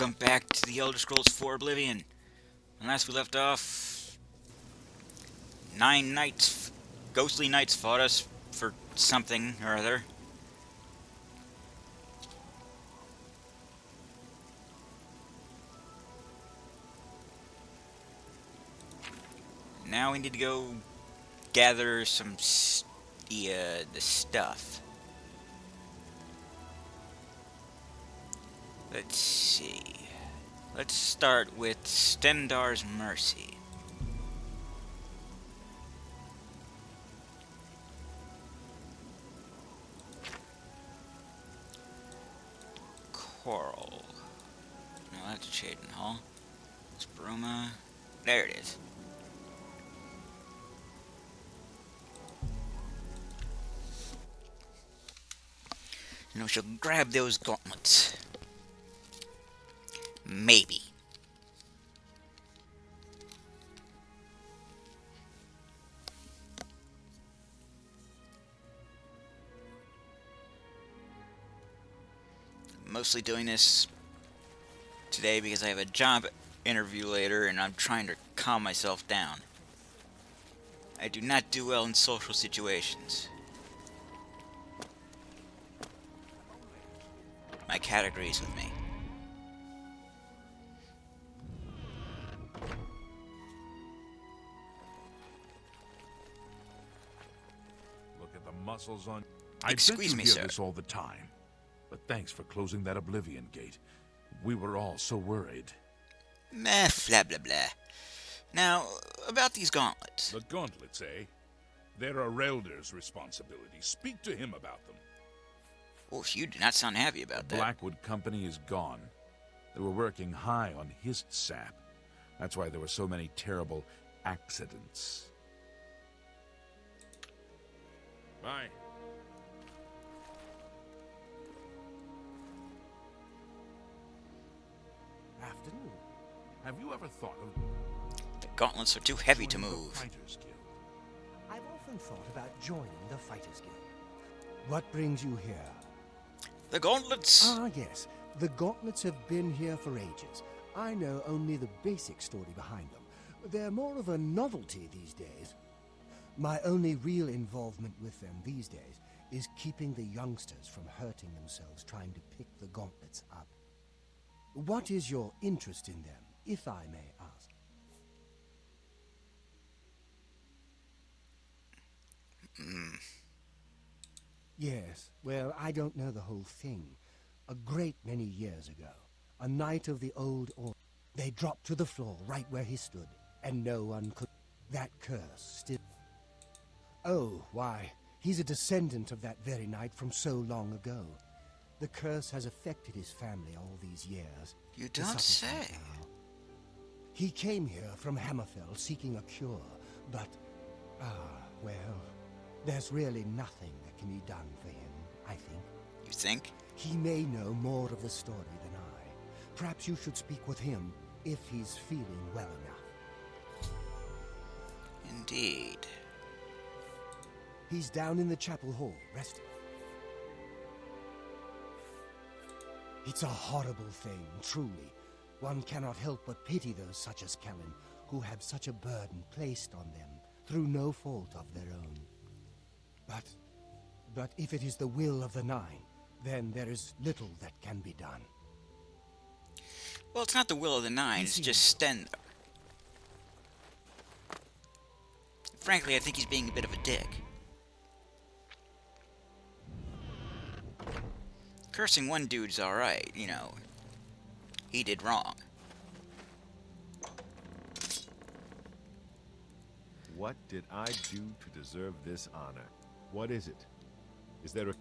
Welcome back to the Elder Scrolls 4 Oblivion. When last we left off, 9 knights, ghostly knights fought us for something or other. Now we need to go gather some the stuff. Let's see. Let's start with Stendar's Mercy. Coral. No, that's Shaden Hall. It's Bruma. There it is. And we shall grab those gauntlets. Maybe. Mostly doing this today because I have a job interview later and I'm trying to calm myself down. I do not do well in social situations. My cat agrees with me. Look at the muscles on... I Excuse bet you me, hear sir. this all the time. But thanks for closing that Oblivion gate. We were all so worried. Meh, blah blah blah. Now, about these gauntlets. The gauntlets, eh? They're a Relder's responsibility. Speak to him about them. Oh, you do not sound happy about The that. Blackwood Company is gone. They were working high on his sap. That's why there were so many terrible accidents. Bye. Afternoon. Have you ever thought of The gauntlets are too heavy to joining the move. Fighters Guild? I've often thought about joining the Fighters Guild. What brings you here? The gauntlets! Ah, yes. The gauntlets have been here for ages. I know only the basic story behind them. They're more of a novelty these days. My only real involvement with them these days is keeping the youngsters from hurting themselves trying to pick the gauntlets up. What is your interest in them, if I may ask? Yes, well, I don't know the whole thing. A great many years ago, a knight of the old order, they dropped to the floor right where he stood, and no one could... That curse still... Oh, why, he's a descendant of that very knight from so long ago. The curse has affected his family all these years. You To don't such say. extent now. He came here from Hammerfell seeking a cure, but... well, there's really nothing that can be done for him, I think. You think? He may know more of the story than I. Perhaps you should speak with him if he's feeling well enough. Indeed. He's down in the chapel hall, resting. It's a horrible thing, truly. One cannot help but pity those such as Kellen, who have such a burden placed on them through no fault of their own. But if it is the will of the Nine, then there is little that can be done. Well, it's not the will of the Nine, it's just Stendar. Frankly, I think he's being a bit of a dick. Cursing one dude's alright, you know. He did wrong. What did I do to deserve this honor? What is it? Is there a...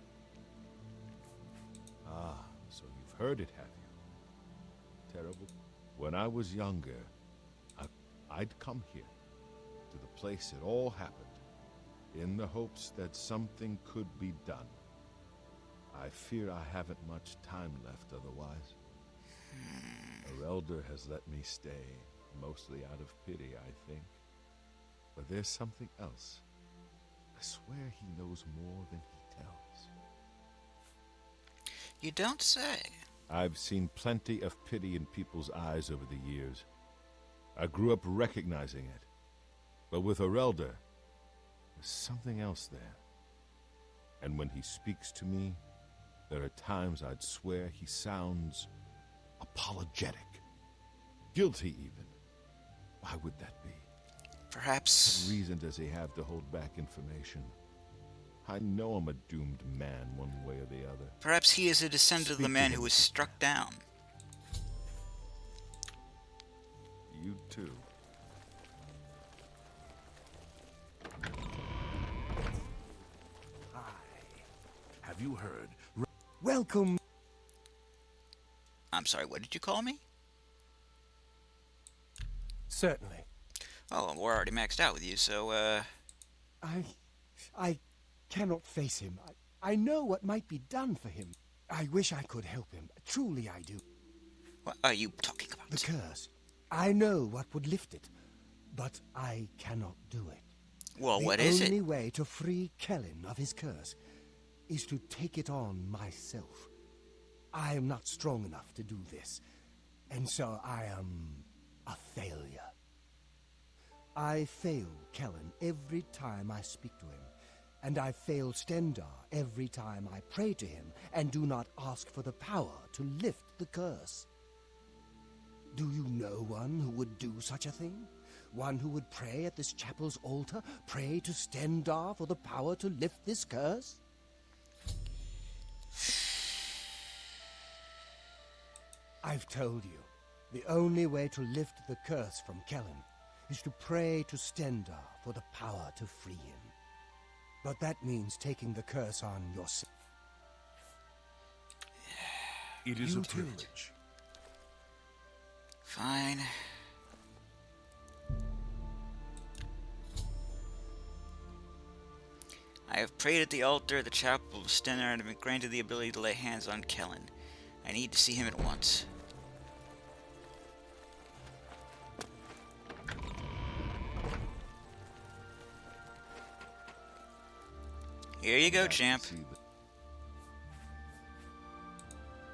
Ah, so you've heard it, have you? Terrible. When I was younger, I'd come here, to the place it all happened, in the hopes that something could be done. I fear I haven't much time left otherwise. A elder has let me stay, mostly out of pity, I think. But there's something else. I swear he knows more than he tells. You don't say. I've seen plenty of pity in people's eyes over the years. I grew up recognizing it. But with Arelda, there's something else there. And when he speaks to me, there are times I'd swear he sounds apologetic. Guilty, even. Why would that be? Perhaps... What reason does he have to hold back information? I know I'm a doomed man one way or the other. Perhaps he is a descendant of the man who was struck down. You too. Hi. Have you heard? Welcome. I'm sorry, what did you call me? Certainly. Oh, we're already maxed out with you, so, I cannot face him. I know what might be done for him. I wish I could help him. Truly I do. what are you talking about? The curse. I know what would lift it, but I cannot do it. Well, what is The it? only way to free Kellen of his curse is to take it on myself. I am not strong enough to do this, and so I am a failure. I fail Kellen every time I speak to him, and I fail Stendar every time I pray to him and do not ask for the power to lift the curse. Do you know one who would do such a thing? One who would pray at this chapel's altar, pray to Stendar for the power to lift this curse? I've told you, the only way to lift the curse from Kellen is to pray to Stendar for the power to free him. But that means taking the curse on yourself. It is You a too. privilege. Fine. I have prayed at the altar of the chapel of Stenner and have been granted the ability to lay hands on Kellen. I need to see him at once. Here you go, champ.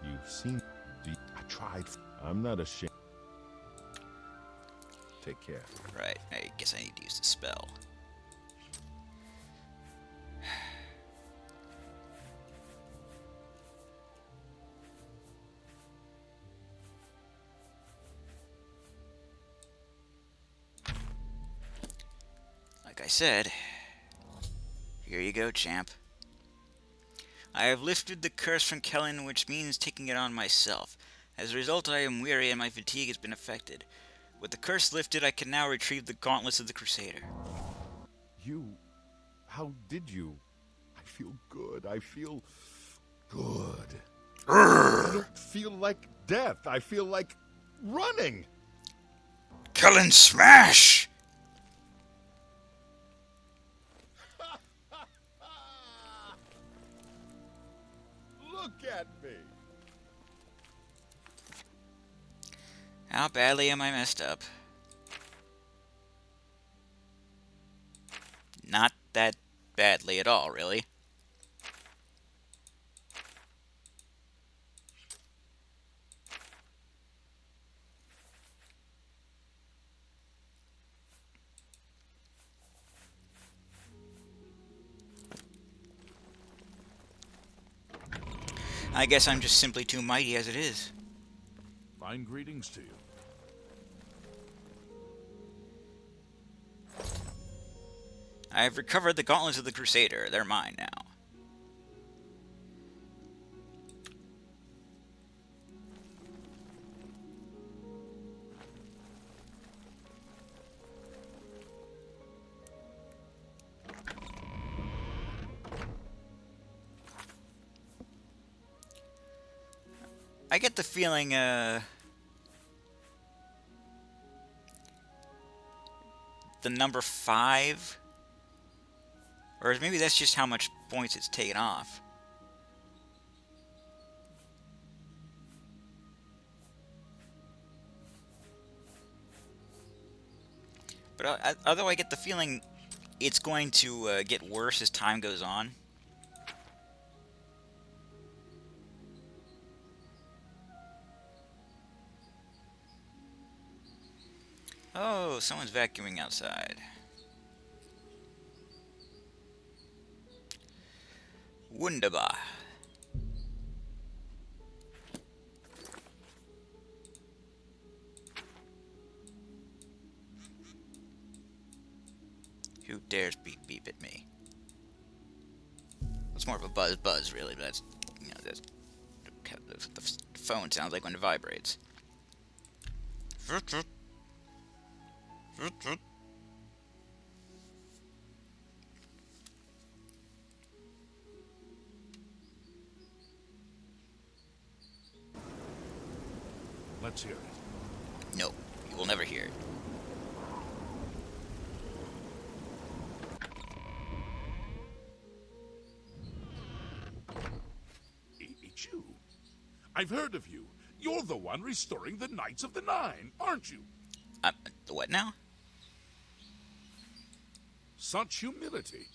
You've seen. I tried. I'm not ashamed. Take care. Right, I guess I need to use the spell. Like I said, here you go, champ. I have lifted the curse from Kellen, which means taking it on myself. As a result, I am weary and my fatigue has been affected. With the curse lifted, I can now retrieve the gauntlets of the Crusader. You. How did you? I feel good. I feel good. I don't feel like death. I feel like running. Kellen smash! Look at me. How badly am I messed up? Not that badly at all, really. I guess I'm just simply too mighty as it is. Fine greetings to you. I have recovered the gauntlets of the Crusader. They're mine now. I get the feeling, the number 5, or maybe that's just how much points it's taken off. But although I get the feeling it's going to get worse as time goes on. Oh, someone's vacuuming outside. Wunderbar. Who dares beep beep at me? It's more of a buzz buzz, really, but that's, you know, that's the phone sounds like when it vibrates. Let's hear it. No, you will never hear it. It's you. I've heard of you. You're the one restoring the Knights of the Nine, aren't you? What now? Such humility.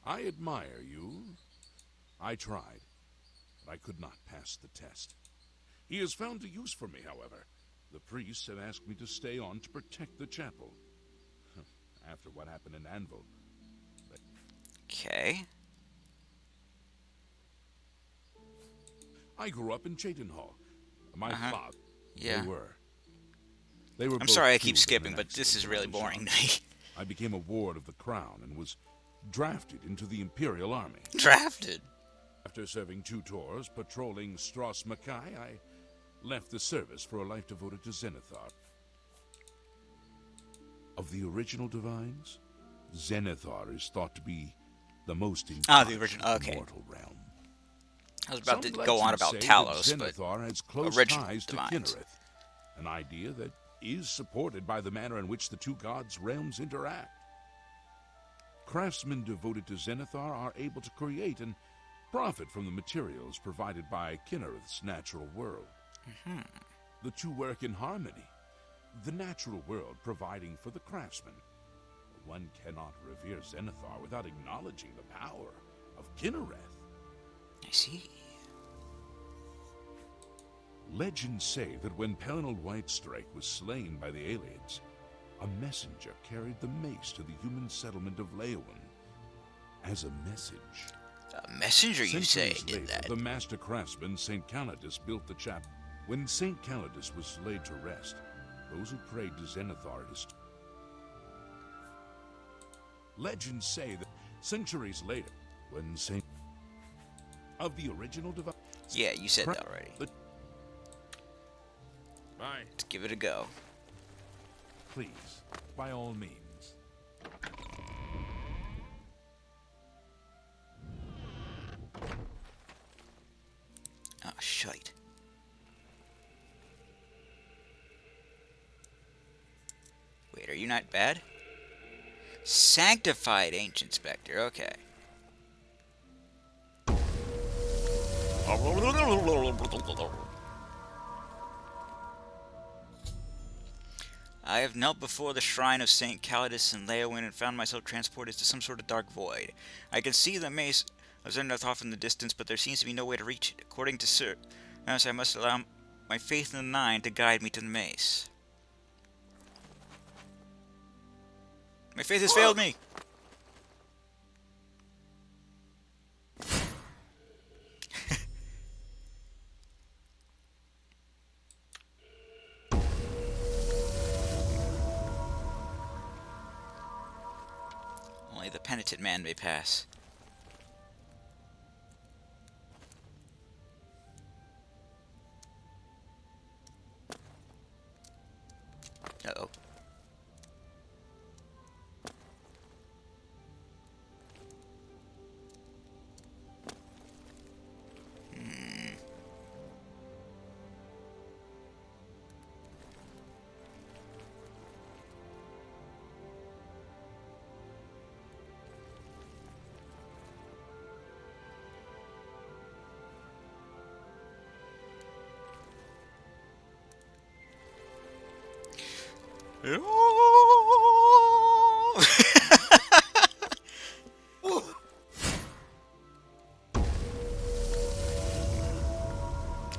I admire you. I tried, but I could not pass the test. He has found a use for me, however. The priests have asked me to stay on to protect the chapel. After what happened in Anvil. Okay. I grew up in Cheydinhall. My father. Yeah. They were I'm both sorry I keep killed in skipping, an but this is accident really when I was boring young. to me. I became a ward of the crown and was drafted into the Imperial Army. Drafted? After serving 2 tours patrolling Stros Mackay, I left the service for a life devoted to Zenithar. Of the original divines, Zenithar is thought to be the most the original, in the okay. mortal realm. I was about Some to go on legends about say that Talos, but Zenithar has close original ties to divines. Kinnereth, an idea that is supported by the manner in which the 2 gods' realms interact. Craftsmen devoted to Zenithar are able to create and profit from the materials provided by Kinnereth's natural world. The 2 work in harmony, the natural world providing for the craftsman. One cannot revere Zenithar without acknowledging the power of Kinnereth. I see. Legends say that when Pelinal Whitestrike was slain by the aliens, a messenger carried the mace to the human settlement of Leowen as a message. A messenger, you say, Centuries did later, that? the master craftsman St. Calidus built the chapel. When St. Calidus was laid to rest, those who prayed to Zenithar at his legends say that centuries later, when St. of the original device. Yeah, you said that already. Bye. Let's give it a go. Please, by all means. Oh, shite. Wait, are you not bad? Sanctified Ancient Spectre, okay. I have knelt before the shrine of St. Calidus in Leowen and found myself transported to some sort of dark void. I can see the mace of Zenith off in the distance, but there seems to be no way to reach it. According to Sir, I must allow my faith in the Nine to guide me to the mace. My faith has failed me! Only the penitent man may pass. Uh-oh.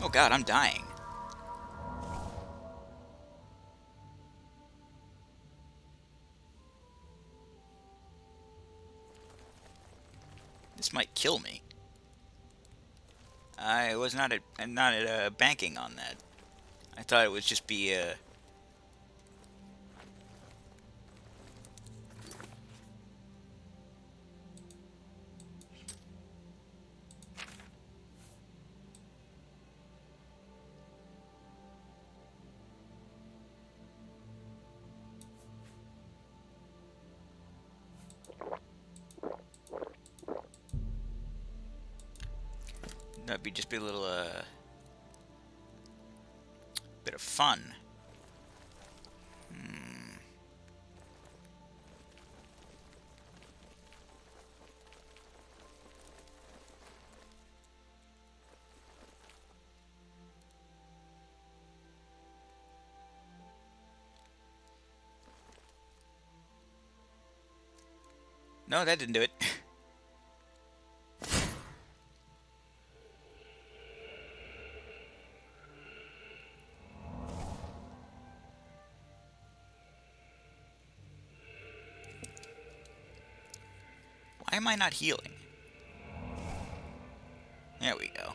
Oh god, I'm dying. This might kill me. I was not banking on that. I thought it would just be that'd be just be a little bit of fun. No, that didn't do it. Why am I not healing? There we go.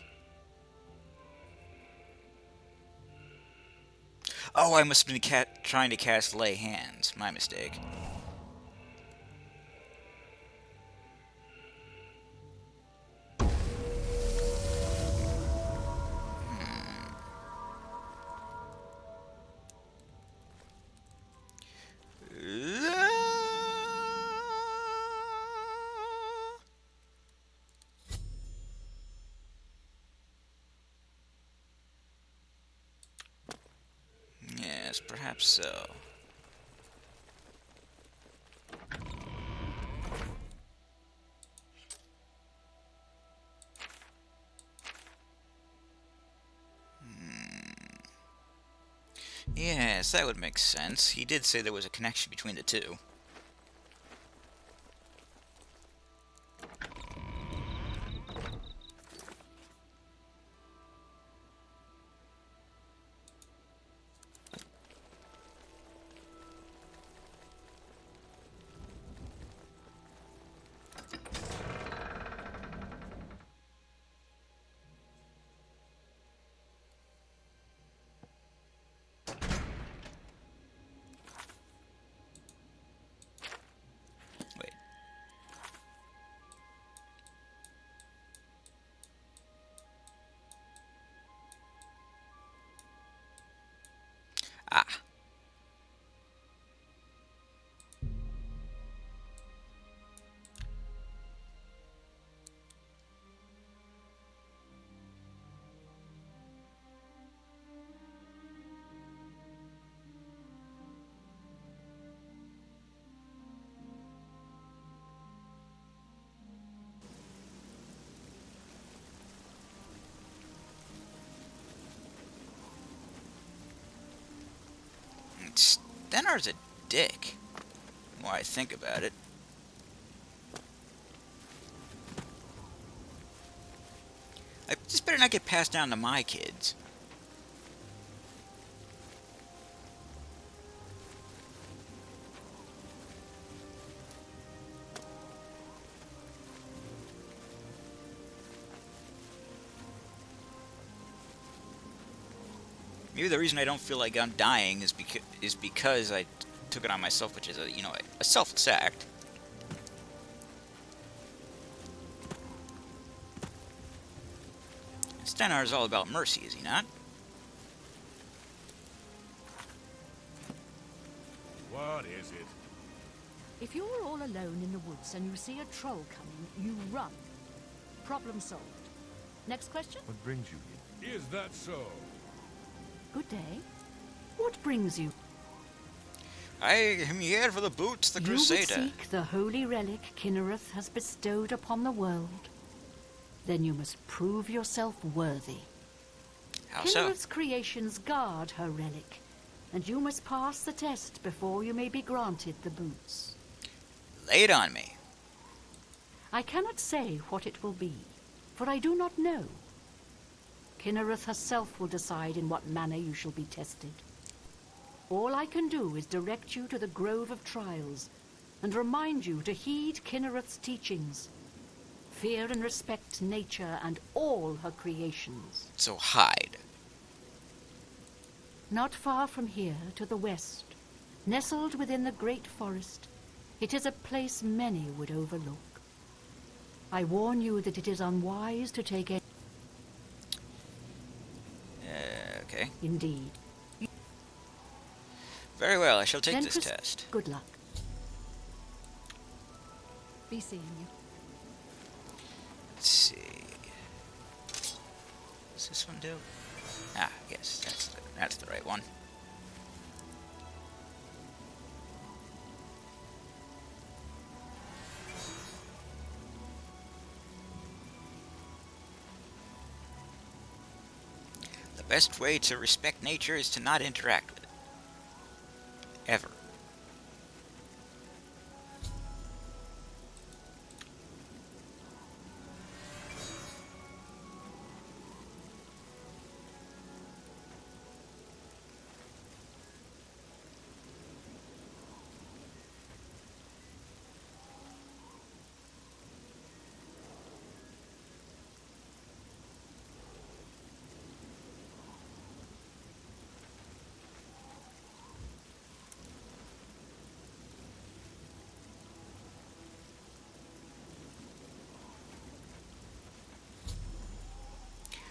Oh, I must have been trying to cast Lay Hands. My mistake. Yes, perhaps so. Yes, that would make sense. He did say there was a connection between the two. Wait. Ah. Stenar's a dick. The more I think about it. I just better not get passed down to my kids. Maybe the reason I don't feel like I'm dying is because I took it on myself, which is a selfless act. Stenar is all about mercy, is he not? What is it? If you're all alone in the woods and you see a troll coming, you run. Problem solved. Next question? What brings you here? Is that so? Good day. What brings you? I am here for the boots, the Crusader. You would seek the holy relic Kinnereth has bestowed upon the world. Then you must prove yourself worthy. How so? Kinnereth's creations guard her relic, and you must pass the test before you may be granted the boots. Lay it on me. I cannot say what it will be, for I do not know. Kinnereth herself will decide in what manner you shall be tested. All I can do is direct you to the Grove of Trials, and remind you to heed Kinnereth's teachings. fear and respect nature and all her creations. So hide. Not far from here, to the west, nestled within the great forest, it is a place many would overlook. I warn you that it is unwise to take any... Okay. Indeed. Very well, I shall take Then this test. good luck. Be seeing you. Let's see. What's this one do? Ah, yes, that's the right one. The best way to respect nature is to not interact with it. Ever.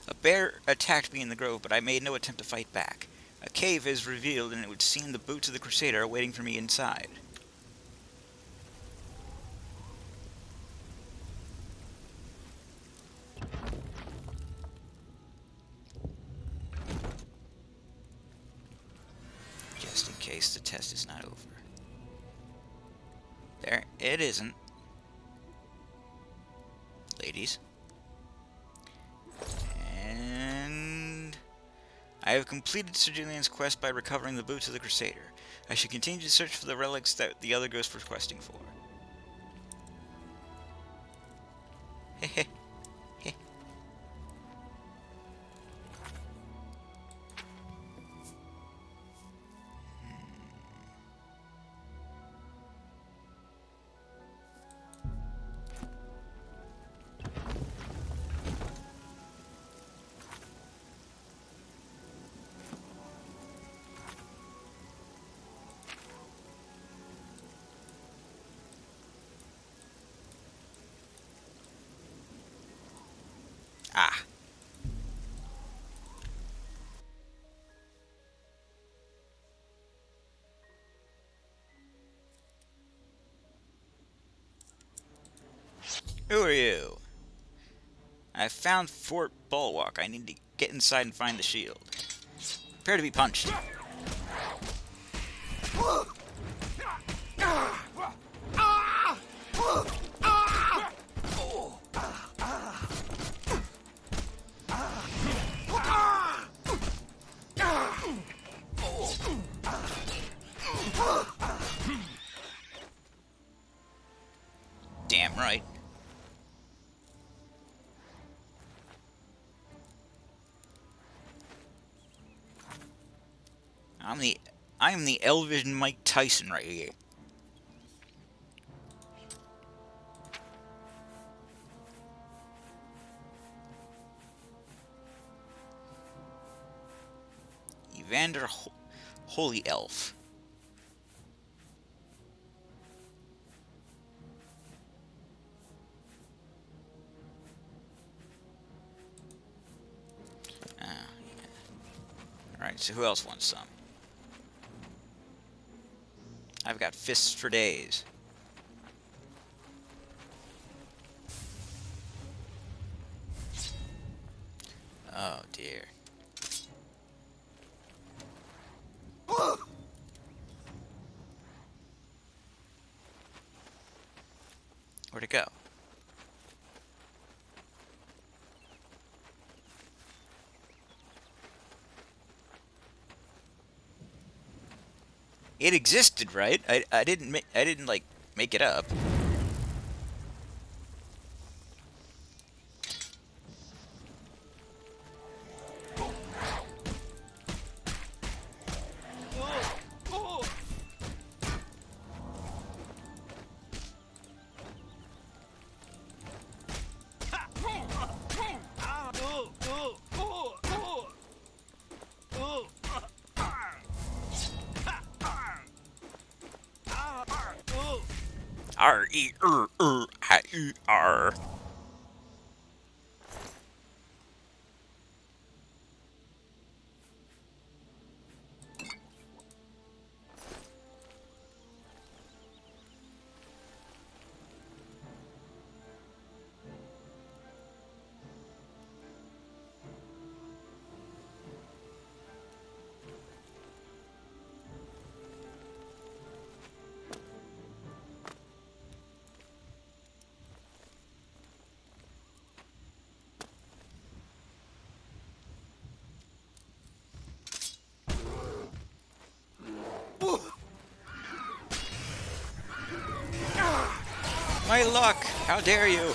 A bear attacked me in the grove, but I made no attempt to fight back. A cave is revealed, and it would seem the boots of the Crusader are waiting for me inside. Just in case the test is not over. There, it isn't. Ladies. And I have completed Sir Julian's quest by recovering the boots of the Crusader. I should continue to search for the relics that the other ghost was questing for. Heh heh. Ah. Who are you? I found Fort Bulwark. I need to get inside and find the shield. Prepare to be punched. Damn right. I'm the Elvish Mike Tyson right here. Evander Holy Elf. Yeah. Alright, so who else wants some? I've got fists for days. Oh dear. Where'd it go? It existed, right? I didn't like make it up. R-E-R-R-I-E-R. My luck! How dare you!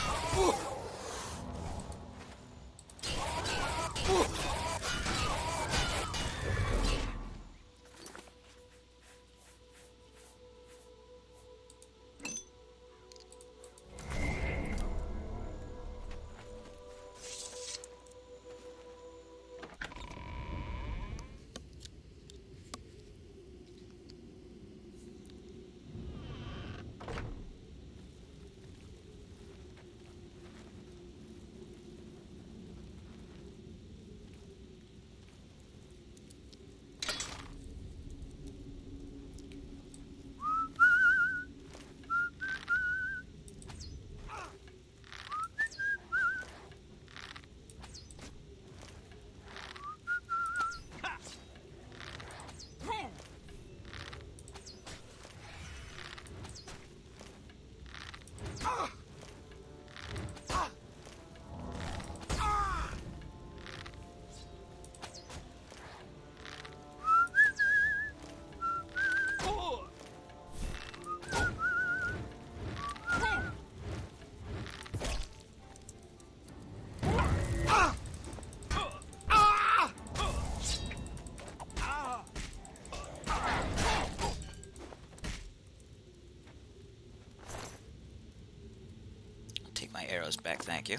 Take my arrows back, thank you.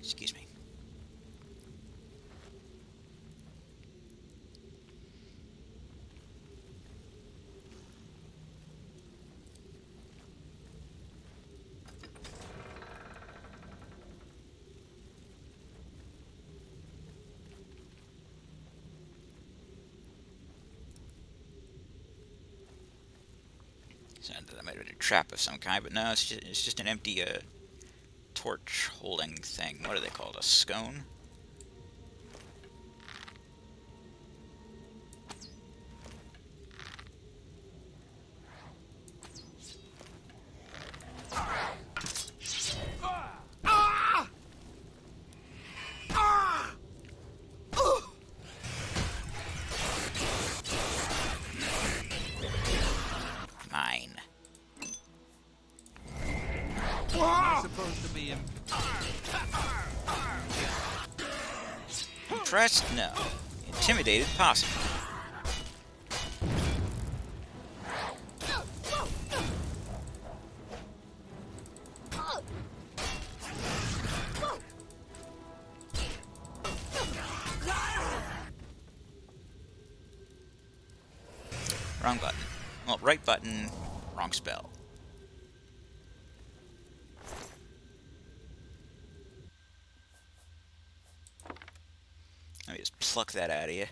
Excuse me. Sounded that might have been a trap of some kind, but no, it's just an empty torch holding thing. What are they called? A scone? Mine. Am I supposed to be in? Impressed? No. Intimidated? Possible. Wrong button. Well, right button, wrong spell. Let me just pluck that out of you.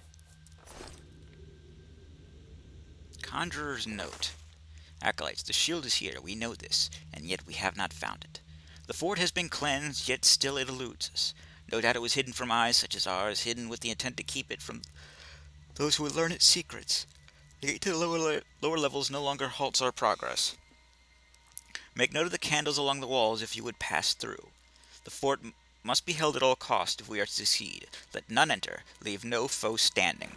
Conjurer's Note. Acolytes, the shield is here, we know this, and yet we have not found it. The fort has been cleansed, yet still it eludes us. No doubt it was hidden from eyes such as ours, hidden with the intent to keep it from those who would learn its secrets. The gate to the lower levels no longer halts our progress. Make note of the candles along the walls if you would pass through. The fort must be held at all cost if we are to succeed. Let none enter. Leave no foe standing.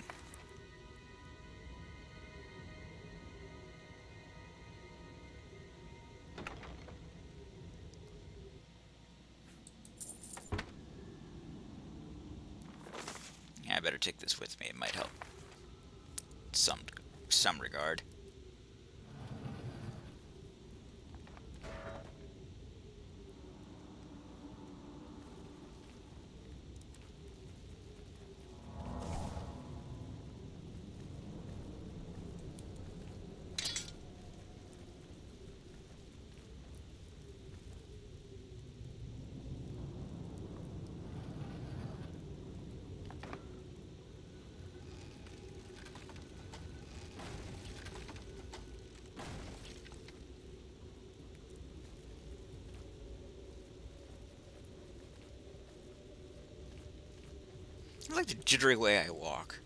take this with me. It might help. Some regard. I like the jittery way I walk.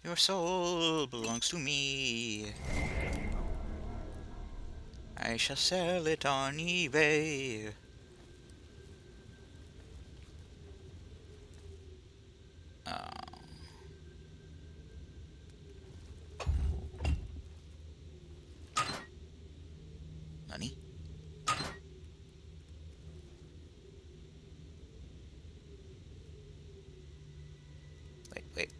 Your soul belongs to me. I shall sell it on eBay. Money? Wait.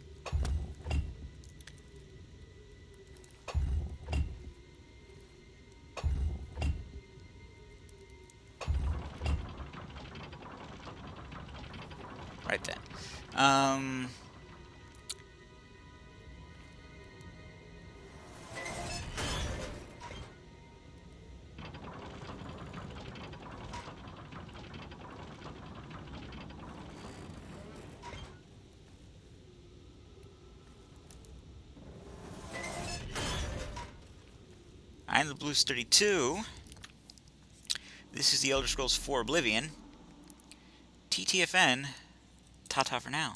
Right then. I'm the Blues 32. This is the Elder Scrolls 4 Oblivion. TTFN. Ta-ta for now.